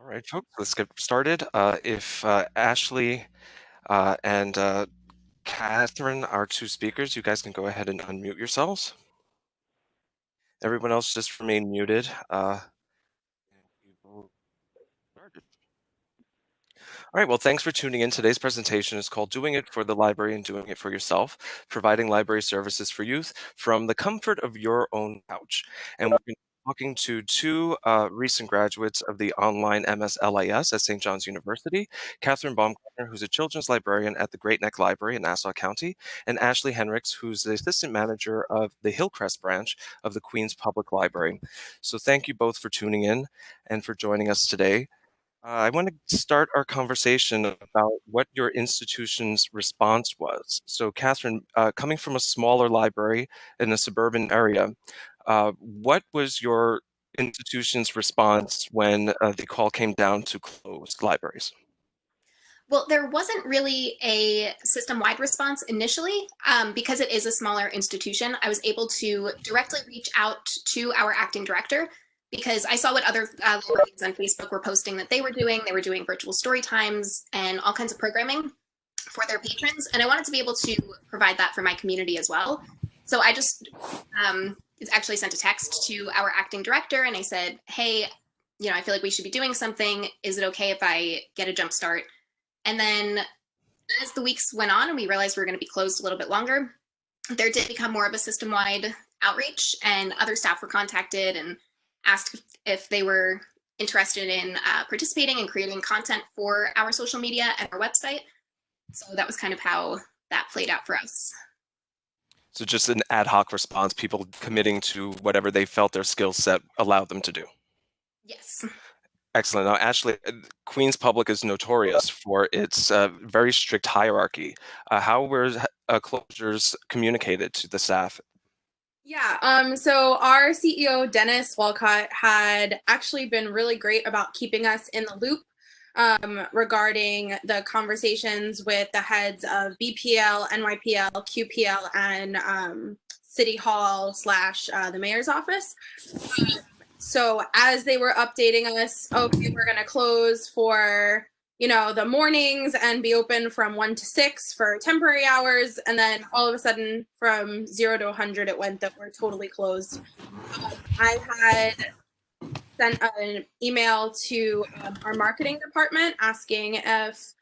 All right, folks, let's get started. If Ashley and Catherine are two speakers, you guys can go ahead and unmute yourselves. Everyone else just remain muted. We will start. All right, well, thanks for tuning in. Today's presentation is called Doing It for the Library and Doing It for Yourself, Providing Library Services for Youth from the Comfort of Your Own Couch. And we've been talking to two recent graduates of the online MSLIS at St. John's University, Catherine Baumgartner, who's a children's librarian at the Great Neck Library in Nassau County, and Ashley Henricks, who's the assistant manager of the Hillcrest branch of the Queens Public Library. So thank you both for tuning in and for joining us today. I want to start our conversation about what your institution's response was. So, Catherine, coming from a smaller library in a suburban area, what was your institution's response when the call came down to close libraries? Well, there wasn't really a system-wide response initially because it is a smaller institution. I was able to directly reach out to our acting director because I saw what other librarians on Facebook were posting that they were doing. They were doing virtual story times and all kinds of programming for their patrons, and I wanted to be able to provide that for my community as well. So I just actually sent a text to our acting director, and I said, "Hey, I feel like we should be doing something. Is it okay if I get a jump start?" And then as the weeks went on and we realized we were going to be closed a little bit longer, there did become more of a system-wide outreach, and other staff were contacted and asked if they were interested in participating and creating content for our social media and our website. So that was kind of how that played out for us. So, just an ad hoc response, people committing to whatever they felt their skill set allowed them to do. Yes. Excellent. Now, Ashley, Queens Public is notorious for its very strict hierarchy. How were closures communicated to the staff? Yeah, so our CEO, Dennis Walcott, had actually been really great about keeping us in the loop regarding the conversations with the heads of BPL, NYPL, QPL, and City Hall / the mayor's office. So as they were updating us, okay, we're going to close for the mornings and be open from 1 to 6 for temporary hours. And then all of a sudden from 0 to 100, it went that we're totally closed. I had sent an email to our marketing department asking if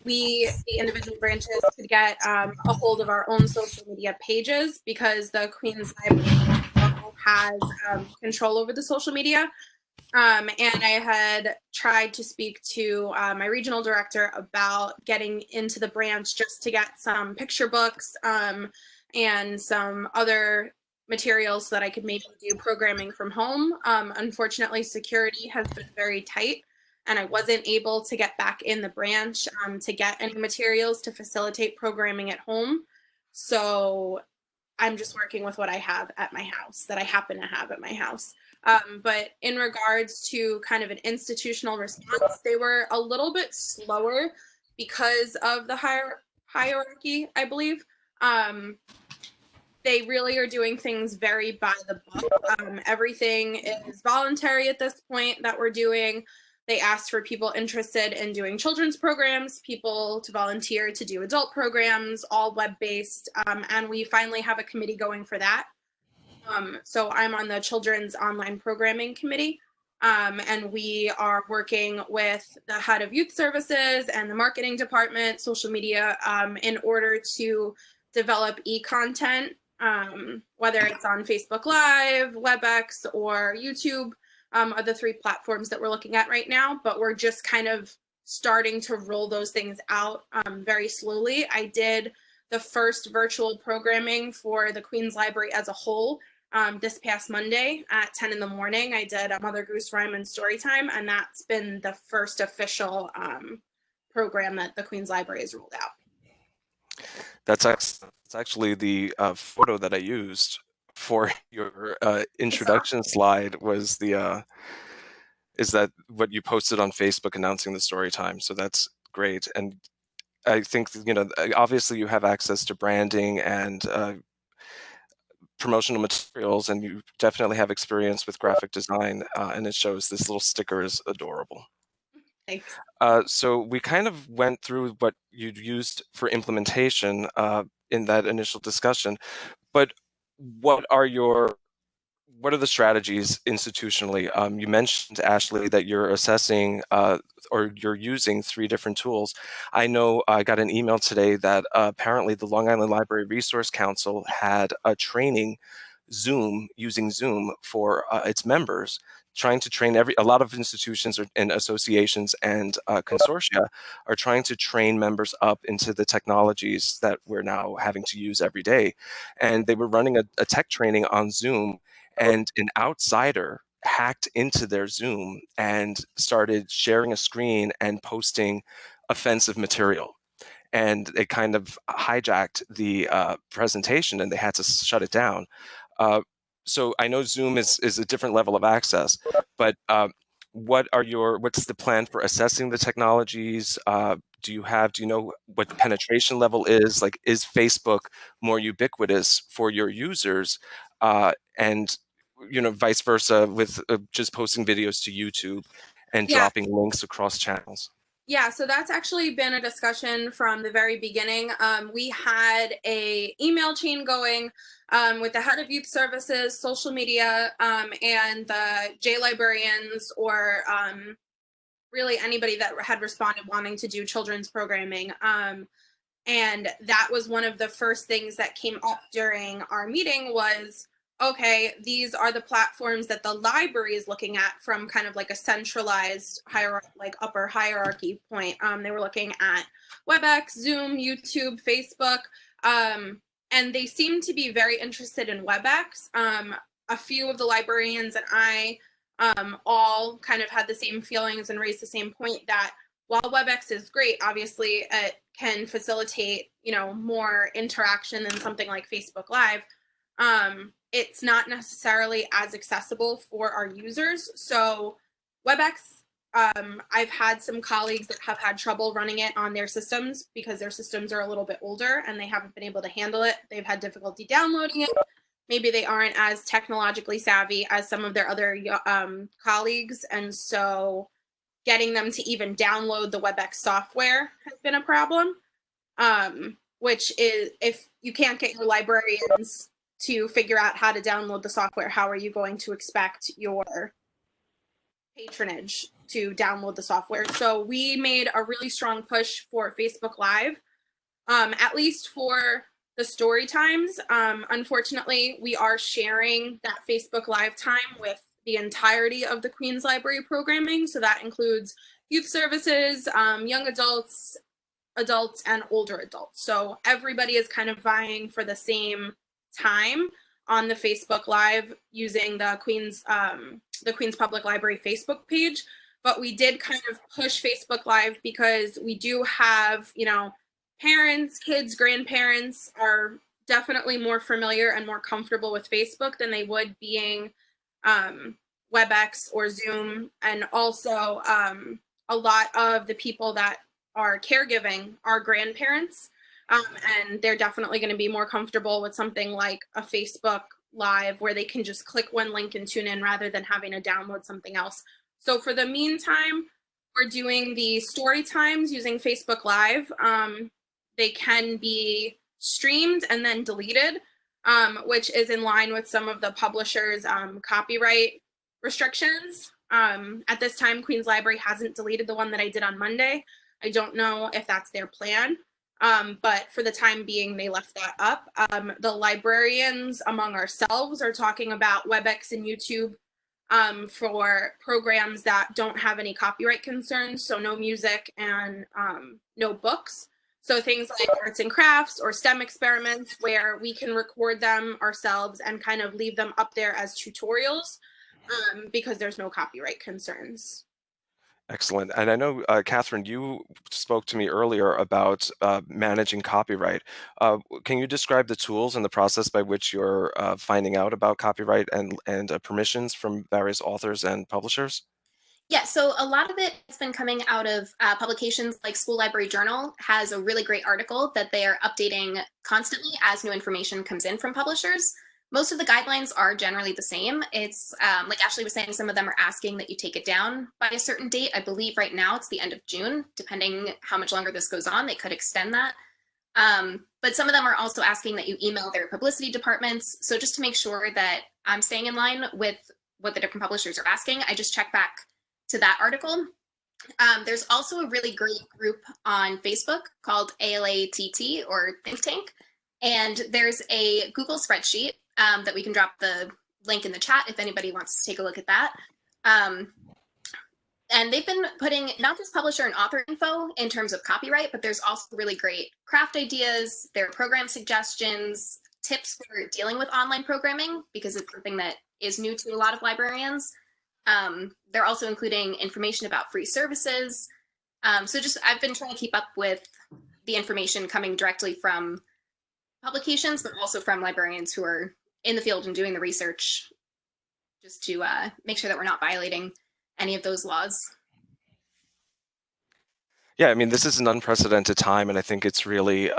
we, the individual branches, could get a hold of our own social media pages because the Queens Library has control over the social media. And I had tried to speak to my regional director about getting into the branch just to get some picture books and some other materials so that I could maybe do programming from home. Unfortunately, security has been very tight, and I wasn't able to get back in the branch to get any materials to facilitate programming at home. So I'm just working with what I have at my house, that I happen to have at my house. But in regards to kind of an institutional response, they were a little bit slower because of the hierarchy, I believe. They really are doing things very by the book. Everything is voluntary at this point that we're doing. They asked for people interested in doing children's programs, people to volunteer to do adult programs, all web-based, and we finally have a committee going for that. So I'm on the Children's Online Programming Committee, and we are working with the head of youth services and the marketing department, social media, in order to develop e-content, whether it's on Facebook Live, WebEx, or YouTube, are the 3 platforms that we're looking at right now, but we're just kind of starting to roll those things out very slowly. I did the first virtual programming for the Queens Library as a whole this past Monday at 10 in the morning. I did a Mother Goose Rhyme and Storytime, and that's been the first official program that the Queens Library has rolled out. That's actually the photo that I used for your introduction slide was is that what you posted on Facebook announcing the story time. So that's great. And I think, obviously you have access to branding and promotional materials, and you definitely have experience with graphic design, and it shows. This little sticker is adorable. Thanks. So we kind of went through what you'd used for implementation in that initial discussion, but what are the strategies institutionally? You mentioned, Ashley, that you're assessing or you're using 3 different tools. I know I got an email today that apparently the Long Island Library Resource Council had a training using Zoom for its members, trying to train a lot of institutions and associations and consortia are trying to train members up into the technologies that we're now having to use every day. And they were running a tech training on Zoom, and an outsider hacked into their Zoom and started sharing a screen and posting offensive material. And it kind of hijacked the presentation, and they had to shut it down. Uh, so I know Zoom is a different level of access, but what's the plan for assessing the technologies? Do you know what the penetration level is? Like, is Facebook more ubiquitous for your users? And vice versa with just posting videos to YouTube and Yeah. dropping links across channels. Yeah, so that's actually been a discussion from the very beginning. We had a email chain going with the head of youth services, social media, and the Librarians, or really anybody that had responded wanting to do children's programming. And that was one of the first things that came up during our meeting was, okay, these are the platforms that the library is looking at from kind of like a centralized like upper hierarchy point. They were looking at WebEx, Zoom, YouTube, Facebook, and they seem to be very interested in WebEx. A few of the librarians and I all kind of had the same feelings and raised the same point that while WebEx is great, obviously it can facilitate, more interaction than something like Facebook Live. It's not necessarily as accessible for our users. So WebEx, I've had some colleagues that have had trouble running it on their systems because their systems are a little bit older and they haven't been able to handle it. They've had difficulty downloading it. Maybe they aren't as technologically savvy as some of their other colleagues. And so getting them to even download the WebEx software has been a problem, which is, if you can't get your librarians to figure out how to download the software, how are you going to expect your patronage to download the software? So we made a really strong push for Facebook Live, at least for the story times. Unfortunately, we are sharing that Facebook Live time with the entirety of the Queens Library programming. So that includes youth services, young adults, and older adults. So everybody is kind of vying for the same time on the Facebook Live using the Queens Public Library Facebook page. But we did kind of push Facebook Live because we do have, parents, kids, grandparents are definitely more familiar and more comfortable with Facebook than they would being WebEx or Zoom. And also a lot of the people that are caregiving are grandparents, and they're definitely going to be more comfortable with something like a Facebook Live where they can just click one link and tune in rather than having to download something else. So for the meantime, we're doing the story times using Facebook Live. They can be streamed and then deleted, which is in line with some of the publishers' copyright restrictions. At this time, Queens Library hasn't deleted the one that I did on Monday. I don't know if that's their plan, but for the time being, they left that up. The librarians among ourselves are talking about WebEx and YouTube for programs that don't have any copyright concerns, so no music and no books. So things like arts and crafts or STEM experiments where we can record them ourselves and kind of leave them up there as tutorials because there's no copyright concerns. Excellent. And I know, Catherine, you spoke to me earlier about managing copyright. Can you describe the tools and the process by which you're finding out about copyright and permissions from various authors and publishers? Yeah, so a lot of it has been coming out of publications like School Library Journal has a really great article that they are updating constantly as new information comes in from publishers. Most of the guidelines are generally the same. It's like Ashley was saying, some of them are asking that you take it down by a certain date. I believe right now it's the end of June. Depending how much longer this goes on, they could extend that. But some of them are also asking that you email their publicity departments. So just to make sure that I'm staying in line with what the different publishers are asking, I just check back to that article. There's also a really great group on Facebook called ALATT or Think Tank. And there's a Google spreadsheet that we can drop the link in the chat if anybody wants to take a look at that. And they've been putting not just publisher and author info in terms of copyright, but there's also really great craft ideas, there are program suggestions, tips for dealing with online programming, because it's something that is new to a lot of librarians. They're also including information about free services. So just I've been trying to keep up with the information coming directly from publications, but also from librarians who are in the field and doing the research, just to make sure that we're not violating any of those laws. Yeah, I mean, this is an unprecedented time, and I think it's really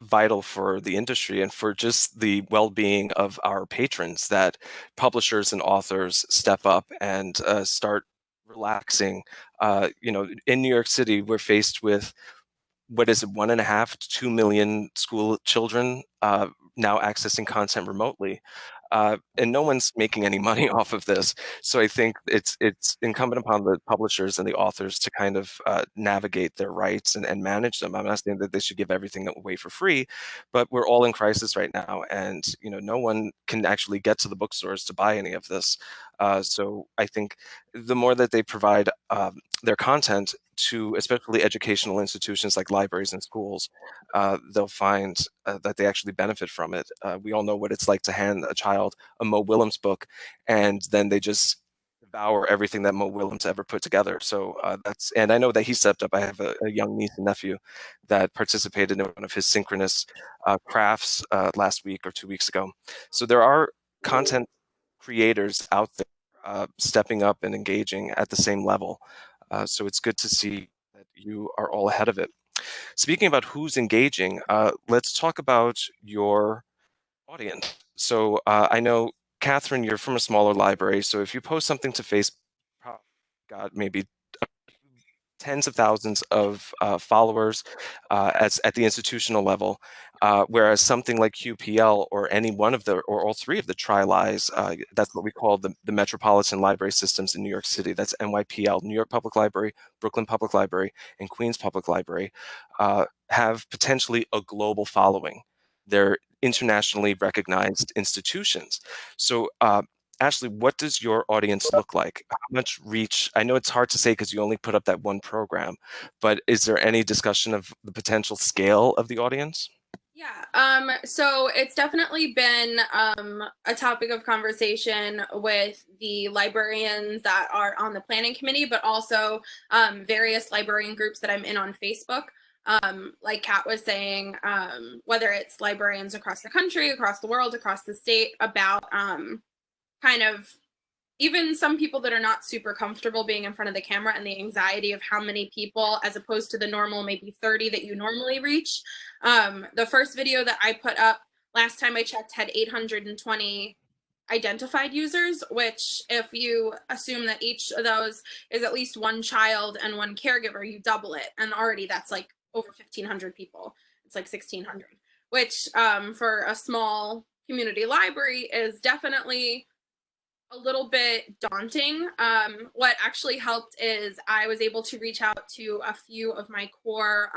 vital for the industry and for just the well-being of our patrons that publishers and authors step up and start relaxing. In New York City, we're faced with what is it, 1.5 to 2 million school children now accessing content remotely. And no one's making any money off of this. So I think it's incumbent upon the publishers and the authors to kind of navigate their rights and manage them. I'm not saying that they should give everything away for free, but we're all in crisis right now, and no one can actually get to the bookstores to buy any of this. So I think the more that they provide their content to especially educational institutions like libraries and schools, they'll find that they actually benefit from it. We all know what it's like to hand a child a Mo Willems book, and then they just devour everything that Mo Willems ever put together. So and I know that he stepped up. I have a young niece and nephew that participated in one of his synchronous crafts last week or 2 weeks ago. So there are content creators out there stepping up and engaging at the same level. So it's good to see that you are all ahead of it. Speaking about who's engaging, let's talk about your audience. So I know, Catherine, you're from a smaller library. So if you post something to Facebook, probably got maybe tens of thousands of followers at the institutional level, whereas something like QPL or any one of the, or all three of the TRI-LIs, that's what we call the Metropolitan Library Systems in New York City, that's NYPL, New York Public Library, Brooklyn Public Library, and Queens Public Library, have potentially a global following. They're internationally recognized institutions. So Ashley, what does your audience look like? How much reach? I know it's hard to say because you only put up that one program, but is there any discussion of the potential scale of the audience? Yeah, so it's definitely been a topic of conversation with the librarians that are on the planning committee, but also various librarian groups that I'm in on Facebook. Like Kat was saying, whether it's librarians across the country, across the world, across the state, about kind of even some people that are not super comfortable being in front of the camera and the anxiety of how many people, as opposed to the normal maybe 30 that you normally reach. The first video that I put up last time I checked had 820 identified users, which if you assume that each of those is at least one child and one caregiver, you double it. And already that's like over 1,500 people. It's like 1,600, which for a small community library is definitely a little bit daunting. What actually helped is I was able to reach out to a few of my core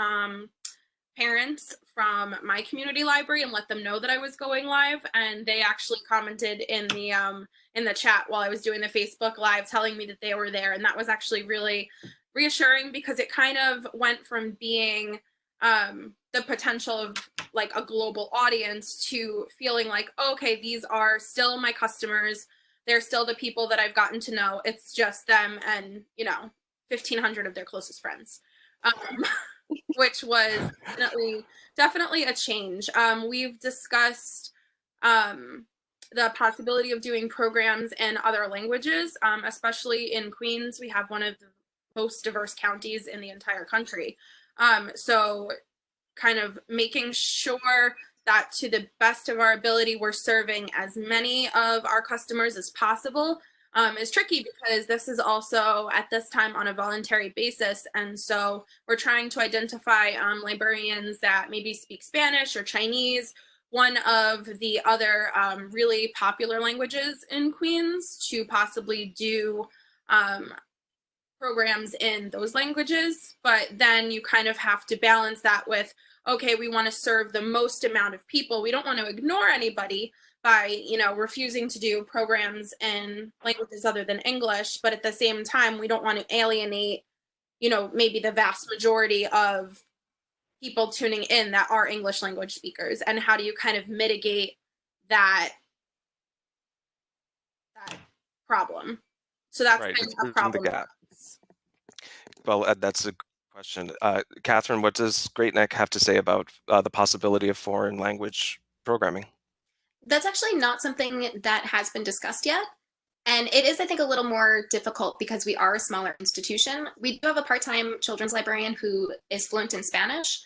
parents from my community library and let them know that I was going live, and they actually commented in the chat while I was doing the Facebook Live telling me that they were there, and that was actually really reassuring because it kind of went from being the potential of like a global audience to feeling like, okay, these are still my customers. They're still the people that I've gotten to know. It's just them and, 1,500 of their closest friends, which was definitely a change. We've discussed the possibility of doing programs in other languages, especially in Queens. We have one of the most diverse counties in the entire country. So kind of making sure that to the best of our ability, we're serving as many of our customers as possible is tricky because this is also at this time on a voluntary basis. And so we're trying to identify librarians that maybe speak Spanish or Chinese, one of the other really popular languages in Queens, to possibly do programs in those languages. But then you kind of have to balance that with, okay, we want to serve the most amount of people. We don't want to ignore anybody by, refusing to do programs in languages other than English. But at the same time, we don't want to alienate, maybe the vast majority of people tuning in that are English language speakers. And how do you kind of mitigate that problem? So that's Right, kind it's of a bridging the problem. gap. Well, that's a good question. Catherine, what does Great Neck have to say about the possibility of foreign language programming? That's actually not something that has been discussed yet. And it is, I think, a little more difficult because we are a smaller institution. We do have a part-time children's librarian who is fluent in Spanish,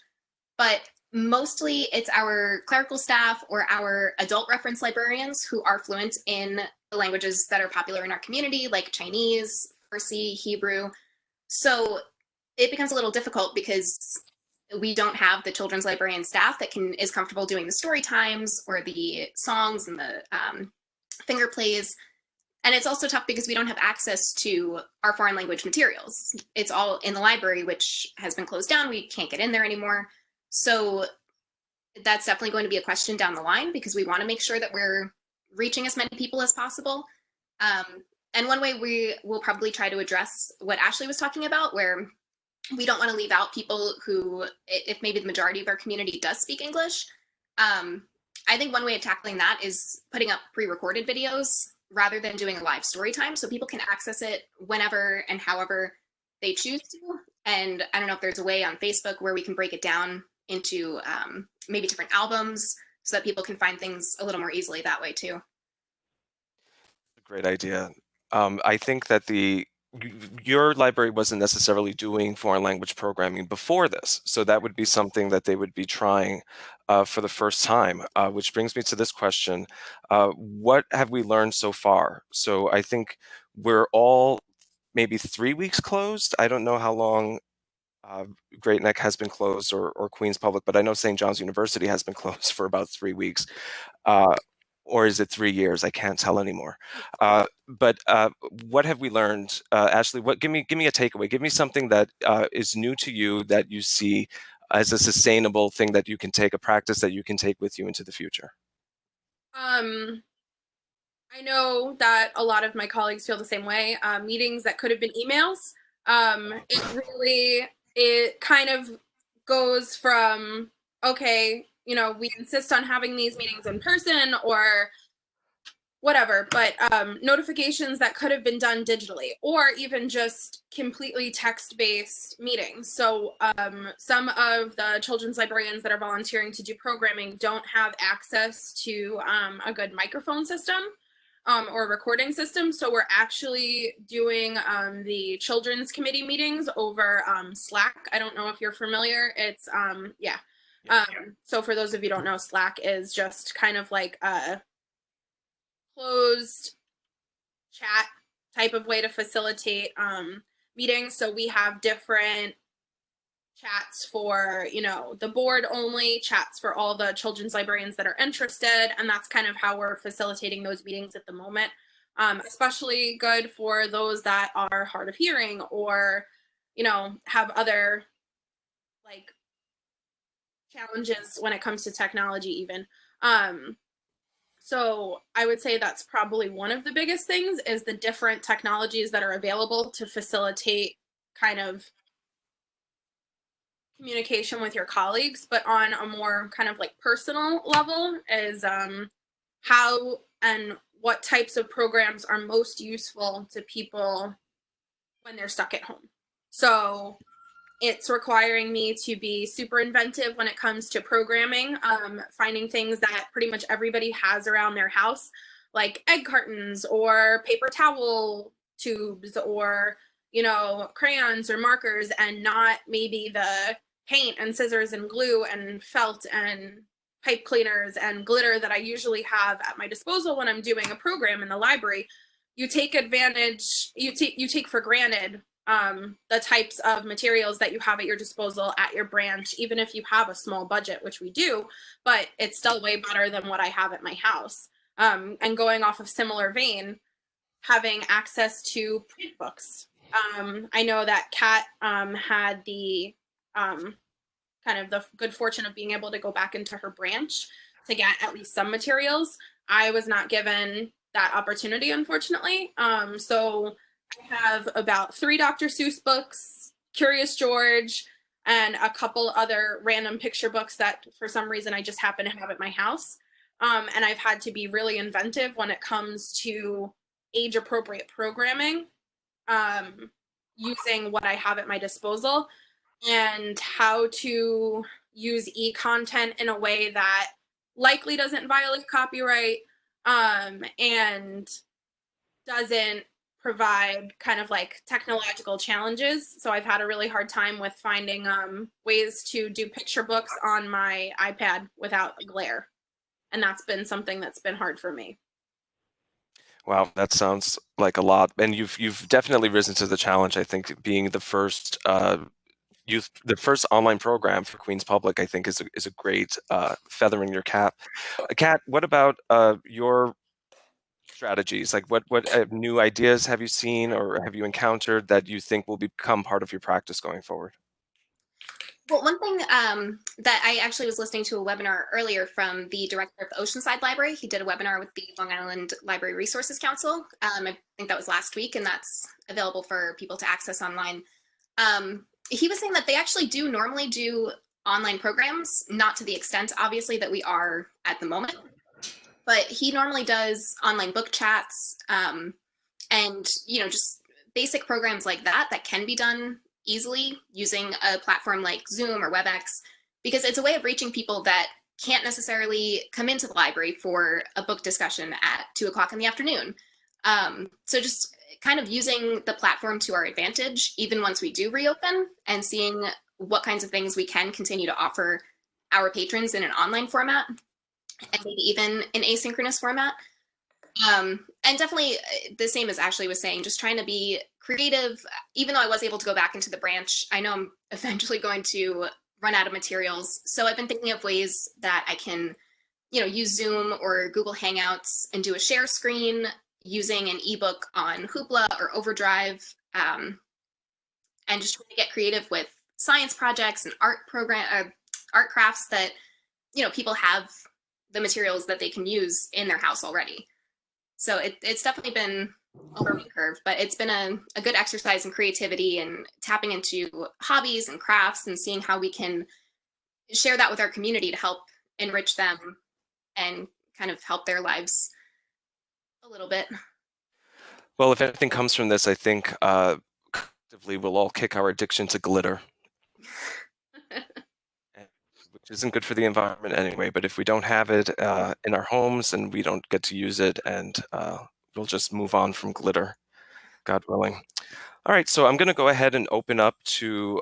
but mostly it's our clerical staff or our adult reference librarians who are fluent in the languages that are popular in our community, like Chinese, Farsi, Hebrew. So it becomes a little difficult because we don't have the children's librarian staff that is comfortable doing the story times or the songs and the finger plays. And it's also tough because we don't have access to our foreign language materials. It's all in the library, which has been closed down. We can't get in there anymore. So that's definitely going to be a question down the line because we want to make sure that we're reaching as many people as possible. And one way we will probably try to address what Ashley was talking about, where we don't want to leave out people who, if maybe the majority of our community does speak English. I think one way of tackling that is putting up pre-recorded videos rather than doing a live story time so people can access it whenever and however they choose to. And I don't know if there's a way on Facebook where we can break it down into maybe different albums so that people can find things a little more easily that way too. Great idea. I think that your library wasn't necessarily doing foreign language programming before this, so that would be something that they would be trying for the first time, which brings me to this question. What have we learned so far? So I think we're all maybe 3 weeks closed. I don't know how long Great Neck has been closed or Queens Public, but I know St. John's University has been closed for about 3 weeks. Or is it 3 years? I can't tell anymore. But what have we learned, Ashley? Give me a takeaway. Give me something that is new to you that you see as a sustainable thing that you can take, a practice that you can take with you into the future. I know that a lot of my colleagues feel the same way. Meetings that could have been emails. It kind of goes from, okay, we insist on having these meetings in person or whatever, but notifications that could have been done digitally or even just completely text-based meetings. So some of the children's librarians that are volunteering to do programming don't have access to a good microphone system or recording system. So we're actually doing the children's committee meetings over Slack. I don't know if you're familiar. It's, yeah. So for those of you who don't know, Slack is just kind of like a closed chat type of way to facilitate meetings. So we have different chats for, the board only, chats for all the children's librarians that are interested. And that's kind of how we're facilitating those meetings at the moment. Especially good for those that are hard of hearing or, have other like challenges when it comes to technology even. So I would say that's probably one of the biggest things is the different technologies that are available to facilitate kind of communication with your colleagues, but on a more kind of like personal level is how and what types of programs are most useful to people when they're stuck at home. So it's requiring me to be super inventive when it comes to programming, finding things that pretty much everybody has around their house, like egg cartons or paper towel tubes or, crayons or markers, and not maybe the paint and scissors and glue and felt and pipe cleaners and glitter that I usually have at my disposal when I'm doing a program in the library. You take advantage, you take for granted the types of materials that you have at your disposal at your branch, even if you have a small budget, which we do, but it's still way better than what I have at my house. And going off of similar vein, having access to print books. I know that Kat had the kind of the good fortune of being able to go back into her branch to get at least some materials. I was not given that opportunity, unfortunately. So I have about 3 Dr. Seuss books, Curious George, and a couple other random picture books that for some reason I just happen to have at my house. And I've had to be really inventive when it comes to age appropriate programming, using what I have at my disposal, and how to use e-content in a way that likely doesn't violate copyright, and doesn't provide kind of like technological challenges. So I've had a really hard time with finding ways to do picture books on my iPad without glare. And that's been something that's been hard for me. Wow, that sounds like a lot, and you've definitely risen to the challenge. I think being the first the first online program for Queens Public, I think is a great feather in your cap. Kat, what about your strategies? Like what new ideas have you seen or have you encountered that you think will become part of your practice going forward? Well, one thing that I actually was listening to a webinar earlier from the director of the Oceanside Library. He did a webinar with the Long Island Library Resources Council. I think that was last week, and that's available for people to access online. He was saying that they actually do normally do online programs, not to the extent, obviously, that we are at the moment. But he normally does online book chats, and just basic programs like that can be done easily using a platform like Zoom or WebEx, because it's a way of reaching people that can't necessarily come into the library for a book discussion at 2 o'clock in the afternoon. So just kind of using the platform to our advantage, even once we do reopen, and seeing what kinds of things we can continue to offer our patrons in an online format and maybe even an asynchronous format. And definitely the same as Ashley was saying, just trying to be creative. Even though I was able to go back into the branch, I know I'm eventually going to run out of materials. So I've been thinking of ways that I can, use Zoom or Google Hangouts and do a share screen using an ebook on Hoopla or Overdrive, and just trying to get creative with science projects and art crafts that, people have the materials that they can use in their house already. So it's definitely been a learning curve, but it's been a good exercise in creativity and tapping into hobbies and crafts and seeing how we can share that with our community to help enrich them and kind of help their lives a little bit. Well, if anything comes from this, I think collectively we'll all kick our addiction to glitter, which isn't good for the environment anyway. But if we don't have it in our homes and we don't get to use it, and we'll just move on from glitter, God willing. All right, so I'm going to go ahead and open up to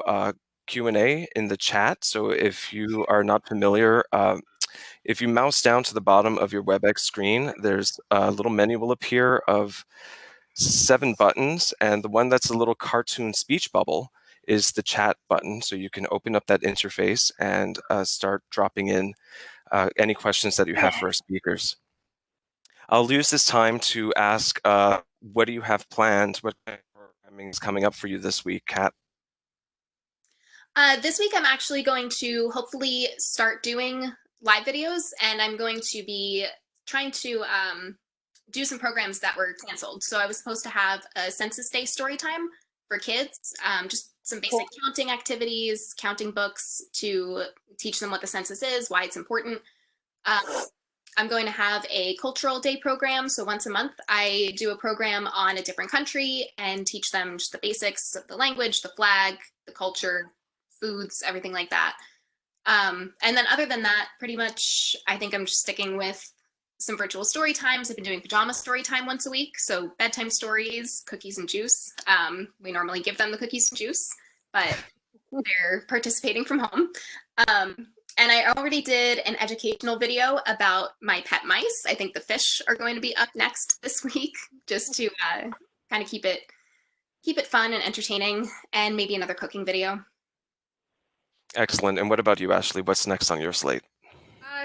Q&A in the chat. So if you are not familiar, if you mouse down to the bottom of your WebEx screen, there's a little menu will appear of 7 buttons, and the one that's a little cartoon speech bubble is the chat button. So you can open up that interface and start dropping in any questions that you have for our speakers. I'll use this time to ask, what do you have planned? What programming is coming up for you this week, Kat? This week, I'm actually going to hopefully start doing live videos, and I'm going to be trying to do some programs that were canceled. So I was supposed to have a Census Day story time for kids, just some basic counting activities, counting books to teach them what the census is, why it's important. I'm going to have a cultural day program. So once a month, I do a program on a different country and teach them just the basics of the language, the flag, the culture, foods, everything like that. And then other than that, pretty much, I think I'm just sticking with some virtual story times. I've been doing pajama story time once a week. So bedtime stories, cookies and juice. We normally give them the cookies and juice, but they're participating from home. And I already did an educational video about my pet mice. I think the fish are going to be up next this week, just to kind of keep it fun and entertaining, and maybe another cooking video. Excellent. And what about you, Ashley? What's next on your slate?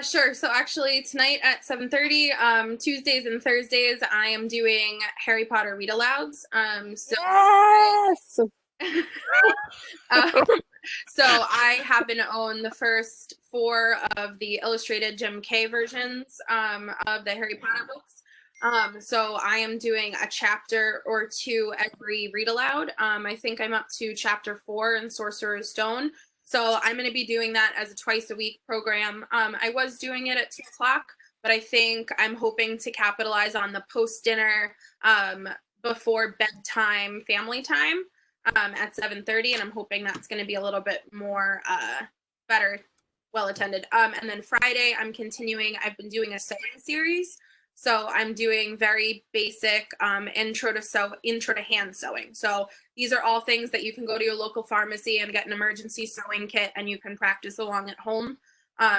Sure. So actually tonight at 7:30, Tuesdays and Thursdays, I am doing Harry Potter read alouds. Yes! So I happen to own the first 4 of the illustrated Jim Kay versions of the Harry Potter books. So I am doing a chapter or 2 every read aloud. I think I'm up to chapter 4 in Sorcerer's Stone. So I'm going to be doing that as a twice a week program. I was doing it at 2 o'clock, but I think I'm hoping to capitalize on the post dinner before bedtime family time at 7:30, and I'm hoping that's going to be a little bit more better, well attended. And then Friday, I'm continuing. I've been doing a sewing series, so I'm doing very basic intro to hand sewing. So these are all things that you can go to your local pharmacy and get an emergency sewing kit, and you can practice along at home.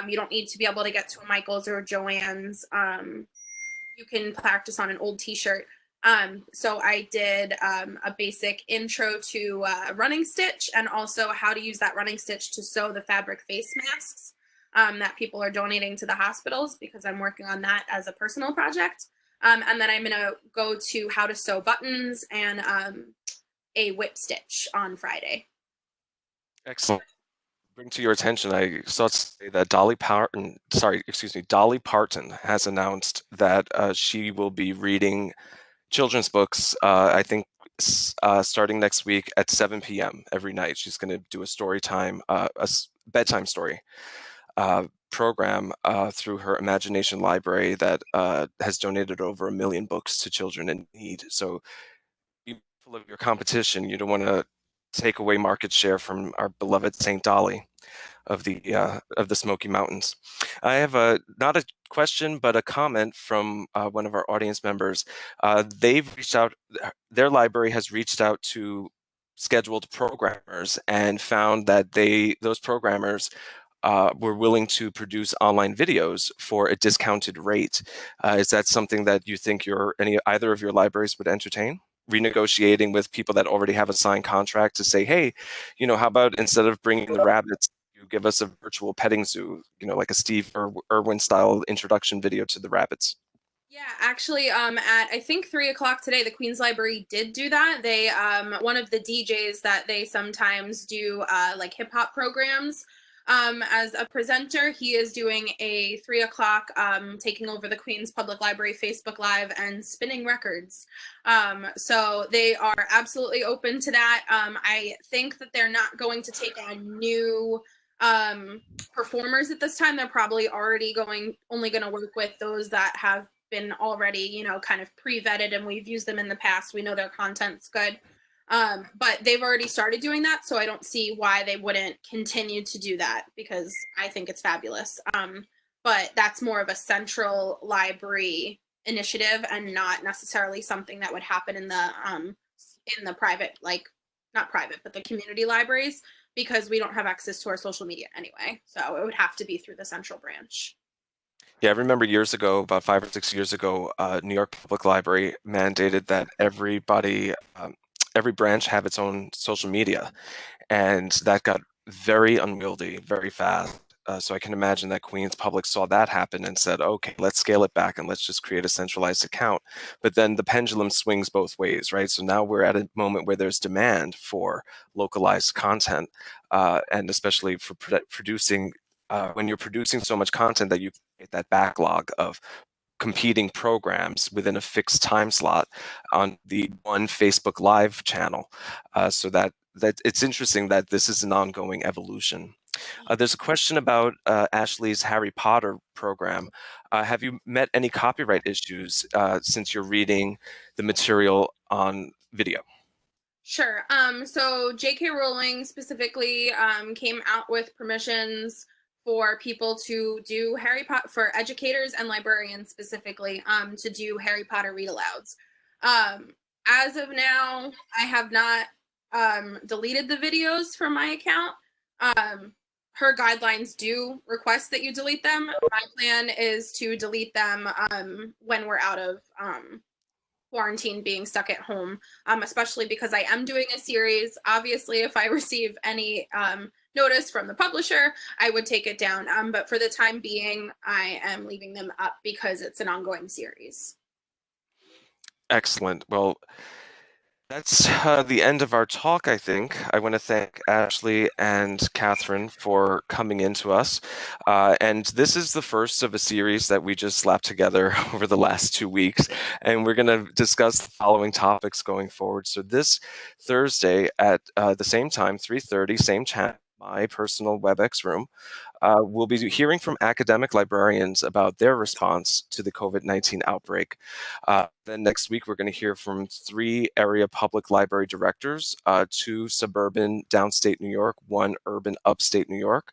You don't need to be able to get to a Michael's or a Joann's. You can practice on an old t-shirt. So I did a basic intro to running stitch, and also how to use that running stitch to sew the fabric face masks that people are donating to the hospitals, because I'm working on that as a personal project. And then I'm going to go to how to sew buttons and a whip stitch on Friday. Excellent. Bring to your attention, I saw say that Dolly Parton has announced that she will be reading children's books, I think starting next week at 7 p.m. every night. She's going to do a story time, bedtime story program through her Imagination Library that has donated over 1 million books to children in need. So be mindful of your competition. You don't want to take away market share from our beloved St. Dolly of the Smoky Mountains. I have not a question, but a comment from one of our audience members. They've reached out, their library has reached out to scheduled programmers and found that those programmers were willing to produce online videos for a discounted rate. Is that something that you think either of your libraries would entertain? Renegotiating with people that already have a signed contract to say, hey, how about instead of bringing the rabbits, you give us a virtual petting zoo, like a Steve Irwin style introduction video to the rabbits? Yeah, actually, at I think 3 o'clock today, the Queen's Library did do that. They one of the DJs that they sometimes do like hip hop programs. As a presenter, he is doing a 3 o'clock taking over the Queen's Public Library Facebook Live and spinning records. So they are absolutely open to that. I think that they're not going to take on new performers at this time. They're probably only going to work with those that have been already, kind of pre-vetted, and we've used them in the past. We know their content's good. But they've already started doing that, so I don't see why they wouldn't continue to do that, because I think it's fabulous. But that's more of a central library initiative and not necessarily something that would happen in the private, not private, but the community libraries, because we don't have access to our social media anyway. So it would have to be through the central branch. Yeah, I remember years ago, about 5 or 6 years ago, New York Public Library mandated that every branch have its own social media, and that got very unwieldy very fast. So I can imagine that Queens Public saw that happen and said, okay, let's scale it back and let's just create a centralized account. But then the pendulum swings both ways, right? So now we're at a moment where there's demand for localized content, and especially for producing, when you're producing so much content that you create that backlog of competing programs within a fixed time slot on the one Facebook Live channel. So that it's interesting that this is an ongoing evolution. There's a question about Ashley's Harry Potter program. Have you met any copyright issues since you're reading the material on video? Sure. So J.K. Rowling specifically came out with permissions for people to do Harry Potter, for educators and librarians specifically, to do Harry Potter read alouds. As of now, I have not deleted the videos from my account. Her guidelines do request that you delete them. My plan is to delete them when we're out of quarantine, being stuck at home, especially because I am doing a series. Obviously, if I receive any notice from the publisher, I would take it down. But for the time being, I am leaving them up because it's an ongoing series. Excellent. Well, that's the end of our talk, I think. I want to thank Ashley and Catherine for coming into us. And this is the first of a series that we just slapped together over the last 2 weeks. And we're going to discuss the following topics going forward. So this Thursday at the same time, 3:30, same channel, my personal WebEx room, we'll be hearing from academic librarians about their response to the COVID-19 outbreak. Then next week, we're going to hear from 3 area public library directors, 2 suburban downstate New York, 1 urban upstate New York.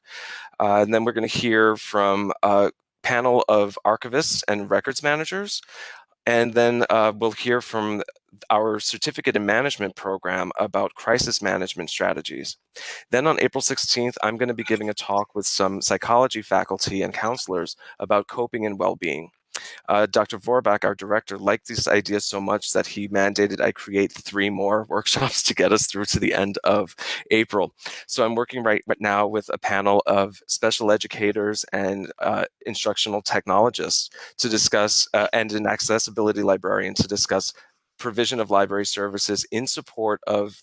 And then we're going to hear from a panel of archivists and records managers. And then we'll hear from our certificate in management program about crisis management strategies. Then on April 16th, I'm going to be giving a talk with some psychology faculty and counselors about coping and well-being. Dr. Vorbach, our director, liked this idea so much that he mandated I create 3 more workshops to get us through to the end of April. So I'm working right now with a panel of special educators and instructional technologists to discuss, and an accessibility librarian to discuss provision of library services in support of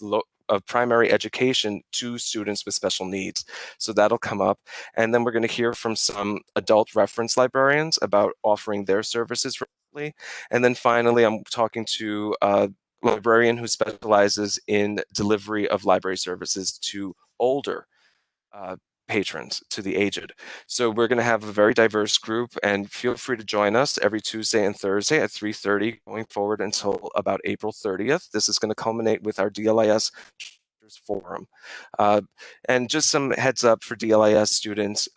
primary education to students with special needs. So that'll come up. And then we're going to hear from some adult reference librarians about offering their services remotely. And then finally, I'm talking to a librarian who specializes in delivery of library services to older patrons, to the aged. So we're going to have a very diverse group, and feel free to join us every Tuesday and Thursday at 3:30 going forward until about April 30th. This is going to culminate with our DLIS Forum. And just some heads up for DLIS students,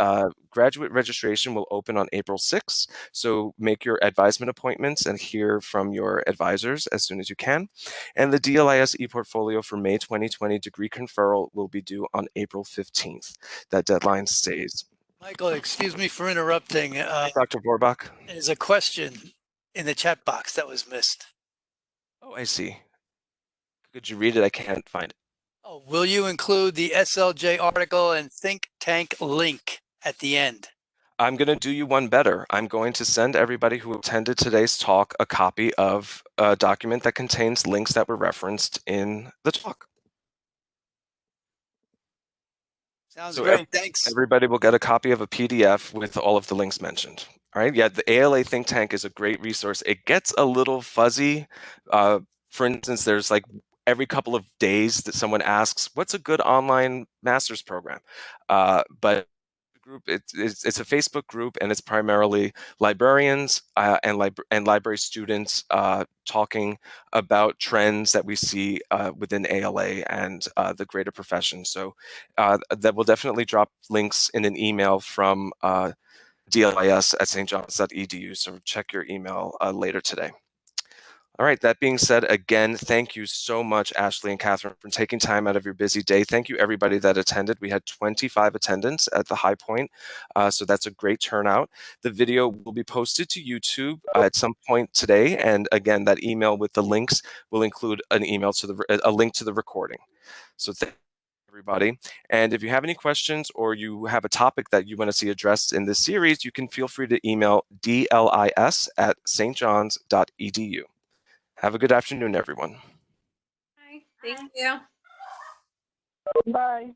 graduate registration will open on April 6th, so make your advisement appointments and hear from your advisors as soon as you can. And the DLIS ePortfolio for May 2020 degree conferral will be due on April 15th. That deadline stays. Michael, excuse me for interrupting. Dr. Vorbach? There's a question in the chat box that was missed. Oh, I see. Could you read it? I can't find it. Oh, will you include the SLJ article and think tank link at the end? I'm going to do you one better. I'm going to send everybody who attended today's talk a copy of a document that contains links that were referenced in the talk. Sounds great. Thanks. Everybody will get a copy of a PDF with all of the links mentioned. All right. Yeah, the ALA think tank is a great resource. It gets a little fuzzy. For instance, there's like every couple of days that someone asks, what's a good online master's program? But group, it's a Facebook group, and it's primarily librarians and library students talking about trends that we see within ALA and the greater profession. So that will definitely drop links in an email from DLIS at stjohns.edu. So check your email later today. All right, that being said, again, thank you so much, Ashley and Catherine, for taking time out of your busy day. Thank you, everybody that attended. We had 25 attendants at the high point, so that's a great turnout. The video will be posted to YouTube at some point today, and again, that email with the links will include an email to a link to the recording. So thank you, everybody. And if you have any questions or you have a topic that you want to see addressed in this series, you can feel free to email dlis@stjohns.edu. Have a good afternoon, everyone. Bye. Thank you. Bye.